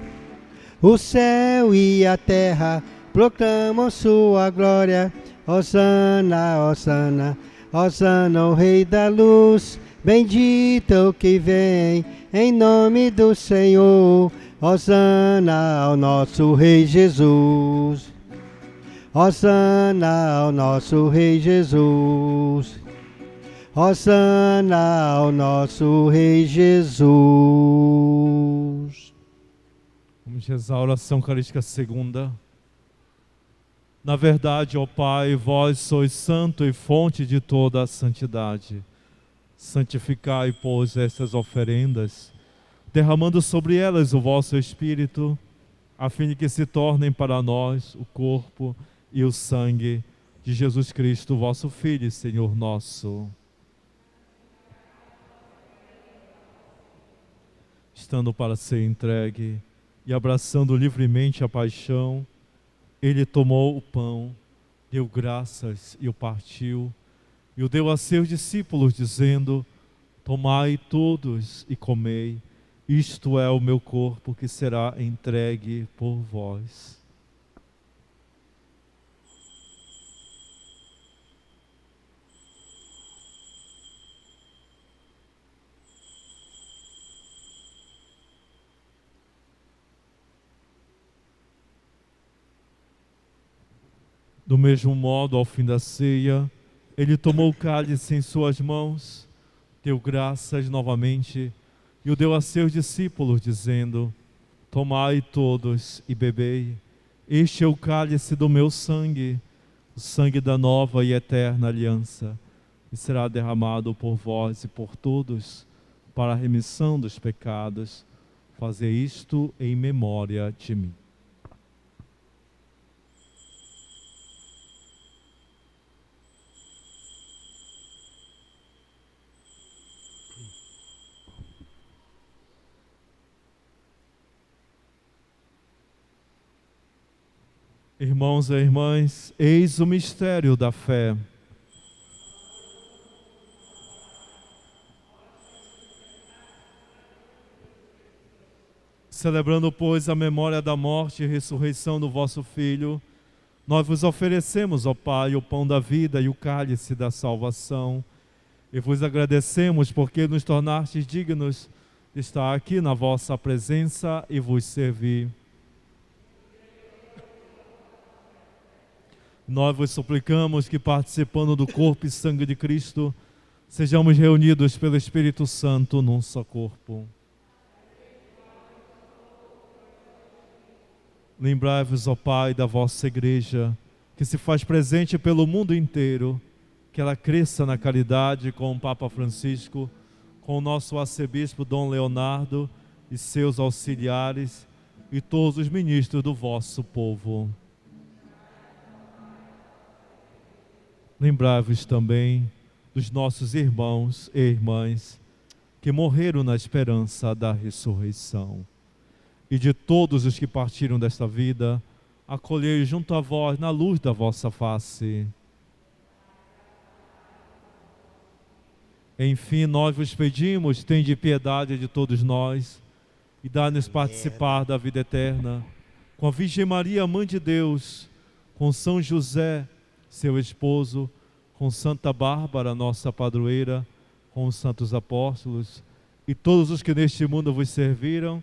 O céu e a terra proclamam sua glória. Hosana, Hosana, Hosana, o Rei da Luz. Bendito o que vem em nome do Senhor. Hosana ao nosso Rei Jesus. Hosana ao nosso Rei Jesus. Hosana ao nosso Rei Jesus. Vamos rezar a oração eucarística segunda. Na verdade, ó Pai, vós sois santo e fonte de toda a santidade. Santificai, pois, estas oferendas, derramando sobre elas o vosso Espírito, a fim de que se tornem para nós o corpo e o sangue de Jesus Cristo, vosso Filho e Senhor nosso. Estando para ser entregue e abraçando livremente a paixão, Ele tomou o pão, deu graças e o partiu, e o deu a seus discípulos, dizendo: tomai todos e comei, isto é o meu corpo que será entregue por vós. Do mesmo modo, ao fim da ceia, Ele tomou o cálice em suas mãos, deu graças novamente e o deu a seus discípulos, dizendo: tomai todos e bebei, este é o cálice do meu sangue, o sangue da nova e eterna aliança, que será derramado por vós e por todos, para a remissão dos pecados. Fazei isto em memória de mim. Irmãos e irmãs, eis o mistério da fé. Celebrando, pois, a memória da morte e ressurreição do vosso Filho, nós vos oferecemos, ó Pai, o pão da vida e o cálice da salvação, e vos agradecemos porque nos tornastes dignos de estar aqui na vossa presença e vos servir. Nós vos suplicamos que, participando do corpo e sangue de Cristo, sejamos reunidos pelo Espírito Santo num só corpo. Lembrai-vos, ó Pai, da vossa Igreja, que se faz presente pelo mundo inteiro, que ela cresça na caridade com o Papa Francisco, com o nosso arcebispo Dom Leonardo e seus auxiliares e todos os ministros do vosso povo. Lembrai-vos também dos nossos irmãos e irmãs que morreram na esperança da ressurreição. E de todos os que partiram desta vida, acolhei junto a vós na luz da vossa face. Enfim, nós vos pedimos, tende piedade de todos nós e dá-nos participar da vida eterna, com a Virgem Maria, Mãe de Deus, com São José, seu esposo, com Santa Bárbara, nossa padroeira, com os santos apóstolos e todos os que neste mundo vos serviram,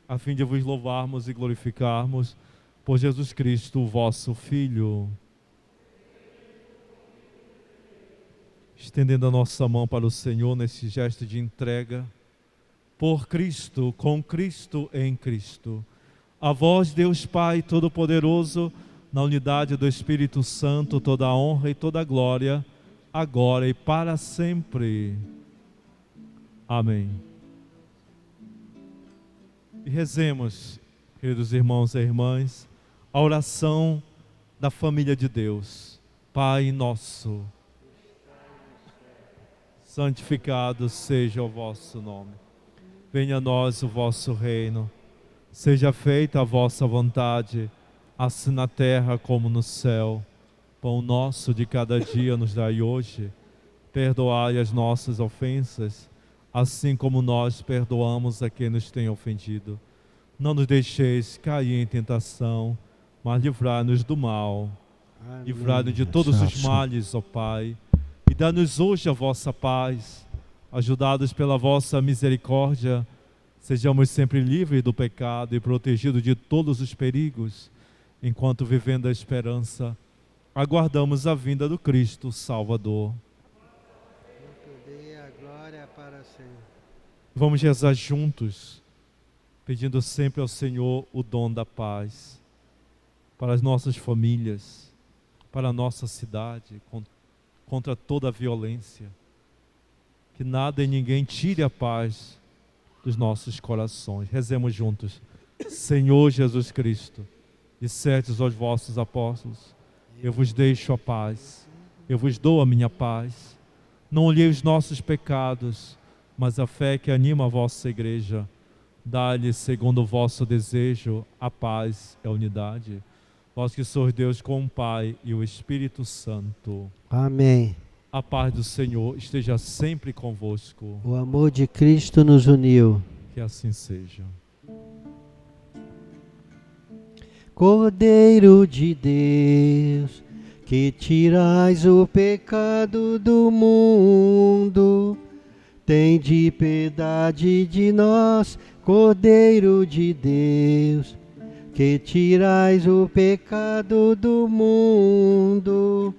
a fim de vos louvarmos e glorificarmos por Jesus Cristo, o vosso Filho. Estendendo a nossa mão para o Senhor nesse gesto de entrega, por Cristo, com Cristo, em Cristo. A vós, Deus Pai Todo-Poderoso, na unidade do Espírito Santo, toda a honra e toda a glória, agora e para sempre. Amém. E rezemos, queridos irmãos e irmãs, a oração da família de Deus. Pai nosso, santificado seja o vosso nome. Venha a nós o vosso reino. Seja feita a vossa vontade, assim na terra como no céu. Pão nosso de cada dia nos dai hoje. Perdoai as nossas ofensas, assim como nós perdoamos a quem nos tem ofendido. Não nos deixeis cair em tentação, mas livrai-nos do mal. Livrai-nos de todos os males, ó Pai, e dá-nos hoje a vossa paz. Ajudados pela vossa misericórdia, sejamos sempre livres do pecado e protegidos de todos os perigos, enquanto, vivendo a esperança, aguardamos a vinda do Cristo Salvador. Vamos rezar juntos, pedindo sempre ao Senhor o dom da paz para as nossas famílias, para a nossa cidade, contra toda a violência. Que nada e ninguém tire a paz dos nossos corações. Rezemos juntos. Senhor Jesus Cristo, dissestes aos vossos apóstolos: eu vos deixo a paz, eu vos dou a minha paz. Não olhei os nossos pecados, mas a fé que anima a vossa igreja. Dá-lhe, segundo o vosso desejo, a paz e a unidade. Vós que sois Deus com o Pai e o Espírito Santo. Amém. A paz do Senhor esteja sempre convosco. O amor de Cristo nos uniu. Que assim seja. Cordeiro de Deus, que tirais o pecado do mundo, tende piedade de nós. Cordeiro de Deus, que tirais o pecado do mundo,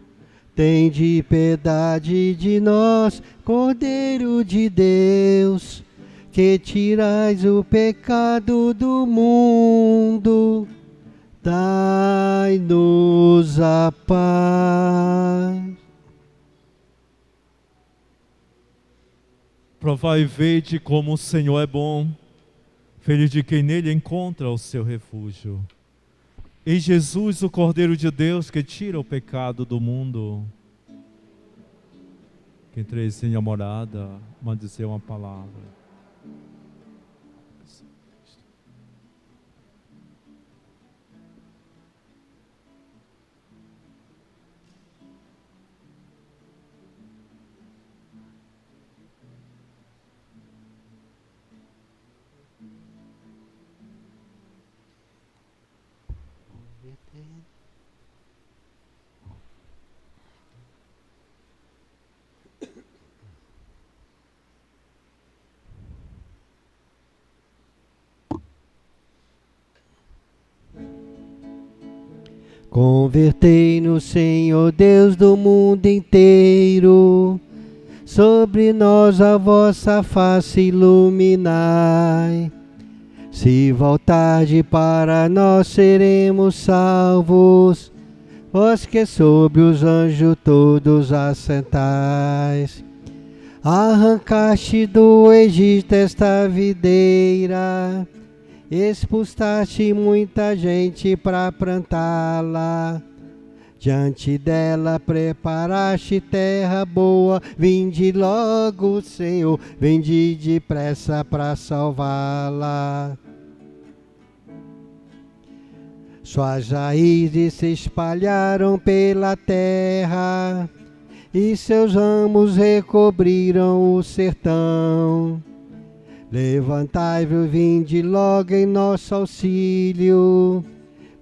tende piedade de nós. Cordeiro de Deus, que tirais o pecado do mundo, dai-nos a paz. Provai e vede como o Senhor é bom. Feliz de quem nele encontra o seu refúgio. Em Jesus, o Cordeiro de Deus, que tira o pecado do mundo. Que entreis em a morada, mande dizer uma palavra. Convertei-nos, Senhor Deus do mundo inteiro, sobre nós a vossa face iluminai. Se voltarde para nós seremos salvos, vós que sobre os anjos todos assentais. Arrancaste do Egito esta videira, expulsaste muita gente para plantá-la. Diante dela preparaste terra boa, vinde logo, Senhor, vinde depressa para salvá-la. Suas raízes se espalharam pela terra, e seus ramos recobriram o sertão. Levantai-vos, vinde logo em nosso auxílio,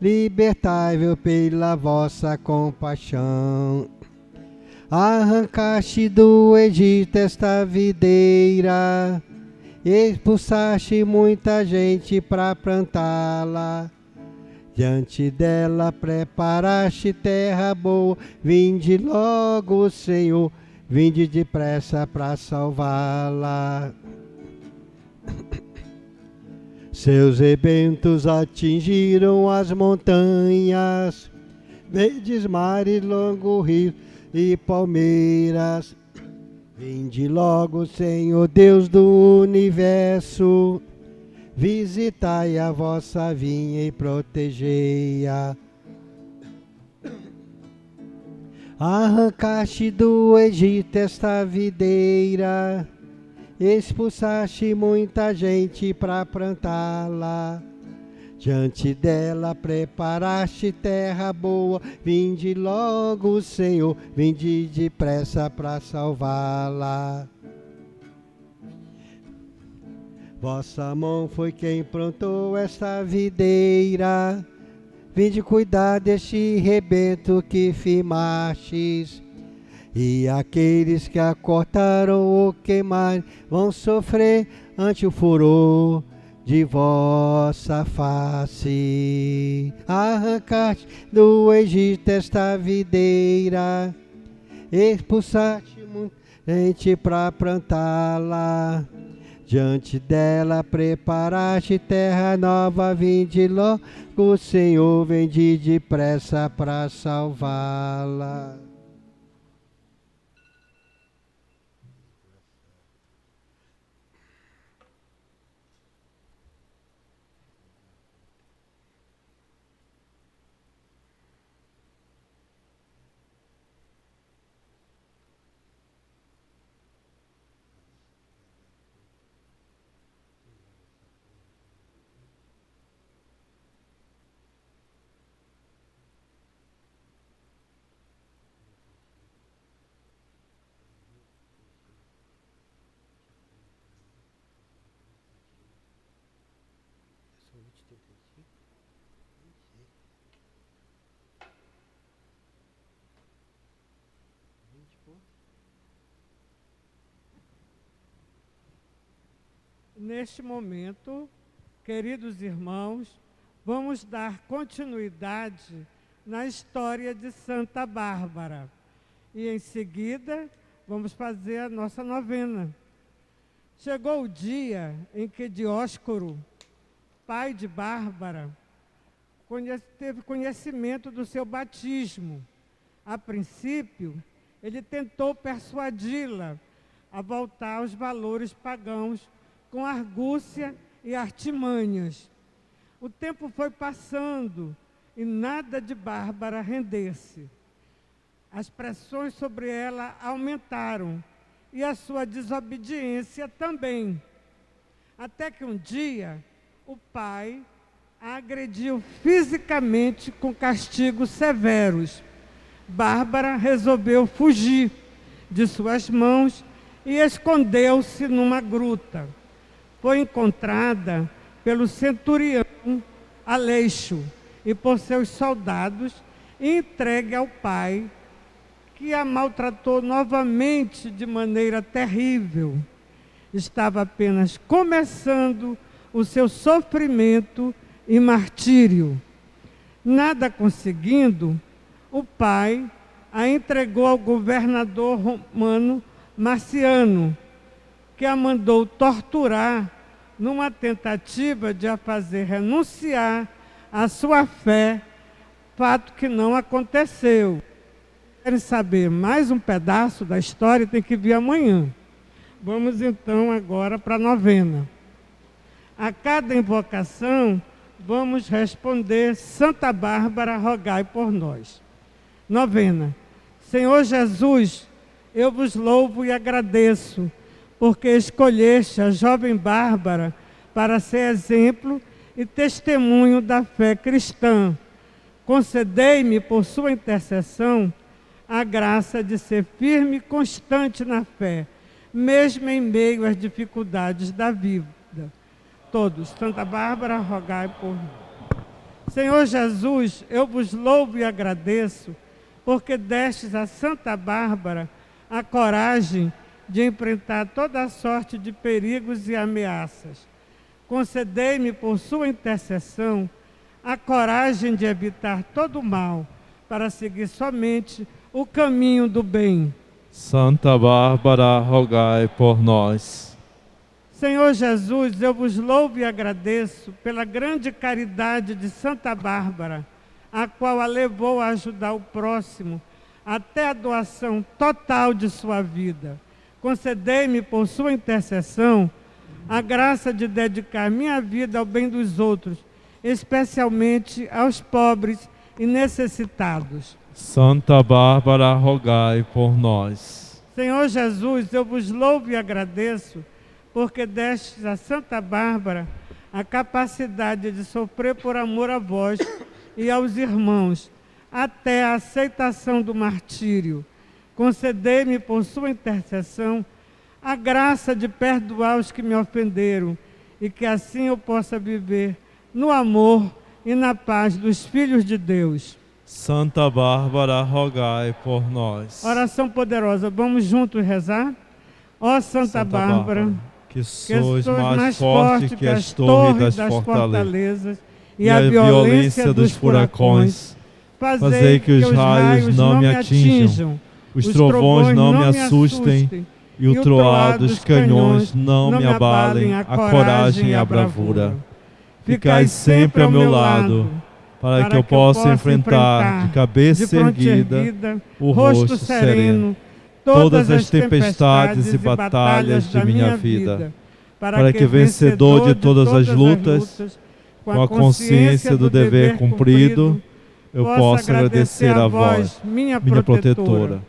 libertai-vos pela vossa compaixão. Arrancaste do Egito esta videira, expulsaste muita gente para plantá-la. Diante dela preparaste terra boa, vinde logo, Senhor, vinde depressa para salvá-la. Seus rebentos atingiram as montanhas, verdes mares, longo rio e palmeiras. Vinde logo, Senhor Deus do universo, visitai a vossa vinha e protegei-a. Arrancaste do Egito esta videira, expulsaste muita gente para plantá-la. Diante dela preparaste terra boa, vinde logo, Senhor, vinde depressa para salvá-la. Vossa mão foi quem plantou esta videira, vinde cuidar deste rebento que firmastes. E aqueles que a cortaram ou queimaram vão sofrer ante o furor de vossa face. Arrancaste do Egito esta videira, expulsaste muita gente para plantá-la. Diante dela preparaste terra nova, vinde logo, Senhor, vinde depressa para salvá-la. Neste momento, queridos irmãos, vamos dar continuidade na história de Santa Bárbara. E em seguida, vamos fazer a nossa novena. Chegou o dia em que Dióscoro, pai de Bárbara, teve conhecimento do seu batismo. A princípio, ele tentou persuadi-la a voltar aos valores pagãos com argúcia e artimanhas. O tempo foi passando e nada de Bárbara render-se. As pressões sobre ela aumentaram e a sua desobediência também. Até que um dia, o pai a agrediu fisicamente com castigos severos. Bárbara resolveu fugir de suas mãos e escondeu-se numa gruta. Foi encontrada pelo centurião Aleixo e por seus soldados e entregue ao pai, que a maltratou novamente de maneira terrível. Estava apenas começando o seu sofrimento e martírio. Nada conseguindo, o pai a entregou ao governador romano Marciano, que a mandou torturar numa tentativa de a fazer renunciar à sua fé, fato que não aconteceu. Querem saber mais um pedaço da história? Tem que vir amanhã. Vamos então agora para a novena. A cada invocação, vamos responder: Santa Bárbara, rogai por nós. Novena. Senhor Jesus, eu vos louvo e agradeço, porque escolheste a jovem Bárbara para ser exemplo e testemunho da fé cristã. Concedei-me, por sua intercessão, a graça de ser firme e constante na fé, mesmo em meio às dificuldades da vida. Todos, Santa Bárbara, rogai por nós. Senhor Jesus, eu vos louvo e agradeço, porque destes a Santa Bárbara a coragem de enfrentar toda a sorte de perigos e ameaças. Concedei-me, por sua intercessão, a coragem de evitar todo o mal, para seguir somente o caminho do bem. Santa Bárbara, rogai por nós. Senhor Jesus, eu vos louvo e agradeço pela grande caridade de Santa Bárbara, a qual a levou a ajudar o próximo até a doação total de sua vida. Concedei-me, por sua intercessão, a graça de dedicar minha vida ao bem dos outros, especialmente aos pobres e necessitados. Santa Bárbara, rogai por nós. Senhor Jesus, eu vos louvo e agradeço, porque destes a Santa Bárbara a capacidade de sofrer por amor a vós e aos irmãos, até a aceitação do martírio. Concedei-me, por sua intercessão, a graça de perdoar os que me ofenderam, e que assim eu possa viver no amor e na paz dos filhos de Deus. Santa Bárbara, rogai por nós. Oração poderosa, vamos juntos rezar? Ó Santa Bárbara, que sois mais forte que as torres das fortalezas e a violência dos furacões, fazei que os raios não me atinjam, os trovões não me assustem e o troar dos canhões não me abalem a coragem e a bravura. Ficai sempre ao meu lado, para que eu possa enfrentar de cabeça erguida o rosto sereno todas as tempestades e batalhas de minha vida, para que, vencedor de todas as lutas, com a consciência do dever cumprido, eu possa agradecer a vós, minha protetora,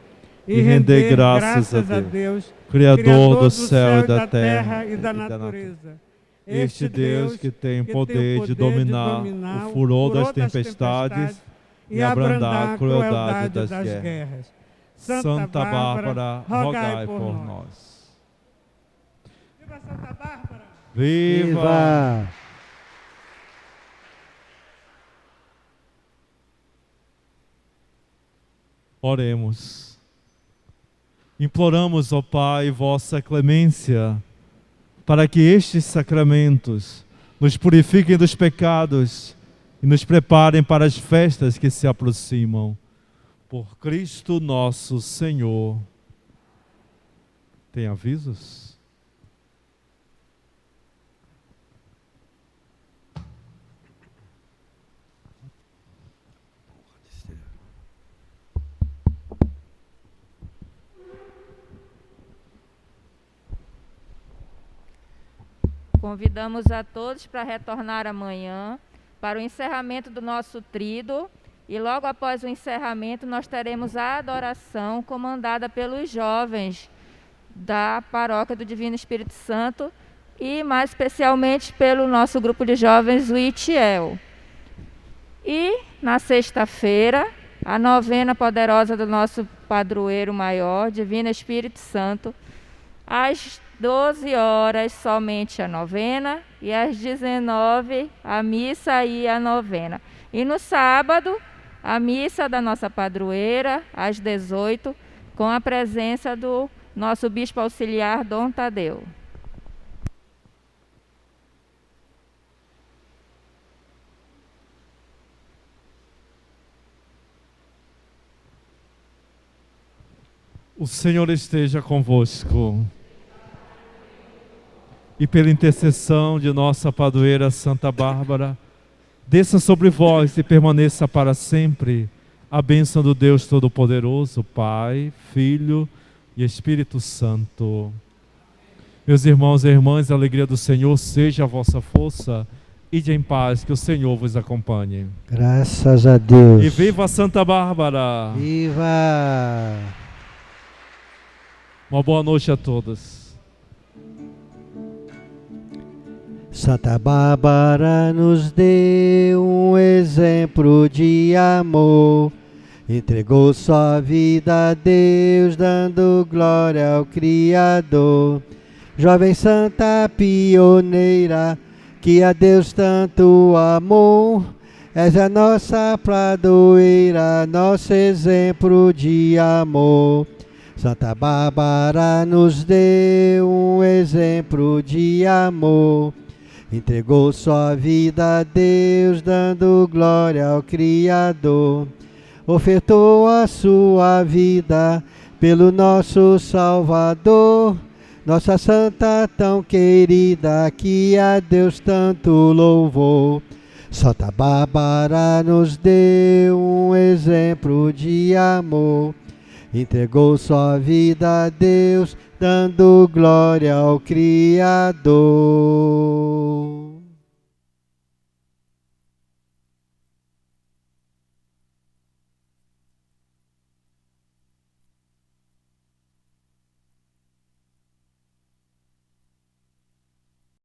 e render graças a Deus, Criador do céu e da terra e da natureza. Este Deus que tem poder de dominar o furor das tempestades e abrandar a crueldade das guerras. Santa Bárbara, rogai por nós. Viva Santa Bárbara! Viva! Oremos. Imploramos, ó Pai, vossa clemência, para que estes sacramentos nos purifiquem dos pecados e nos preparem para as festas que se aproximam. Por Cristo nosso Senhor. Tem avisos? Convidamos a todos para retornar amanhã para o encerramento do nosso tríduo, e logo após o encerramento nós teremos a adoração comandada pelos jovens da Paróquia do Divino Espírito Santo e mais especialmente pelo nosso grupo de jovens, o Itiel. E na sexta-feira, a novena poderosa do nosso padroeiro maior, Divino Espírito Santo, às 12 horas somente a novena e às 19 a missa e a novena. E no sábado, a missa da nossa padroeira, às 18, com a presença do nosso bispo auxiliar, Dom Tadeu. O Senhor esteja convosco. E pela intercessão de nossa padroeira Santa Bárbara, desça sobre vós e permaneça para sempre a bênção do Deus Todo-Poderoso, Pai, Filho e Espírito Santo. Meus irmãos e irmãs, a alegria do Senhor seja a vossa força. Ide em paz, que o Senhor vos acompanhe. Graças a Deus. E viva Santa Bárbara! Viva! Uma boa noite a todos. Santa Bárbara nos deu um exemplo de amor. Entregou sua vida a Deus, dando glória ao Criador. Jovem santa pioneira, que a Deus tanto amou, és a nossa padroeira, nosso exemplo de amor. Santa Bárbara nos deu um exemplo de amor. Entregou sua vida a Deus, dando glória ao Criador. Ofertou a sua vida pelo nosso Salvador. Nossa santa tão querida, que a Deus tanto louvou. Santa Bárbara nos deu um exemplo de amor. Entregou sua vida a Deus, dando glória ao Criador.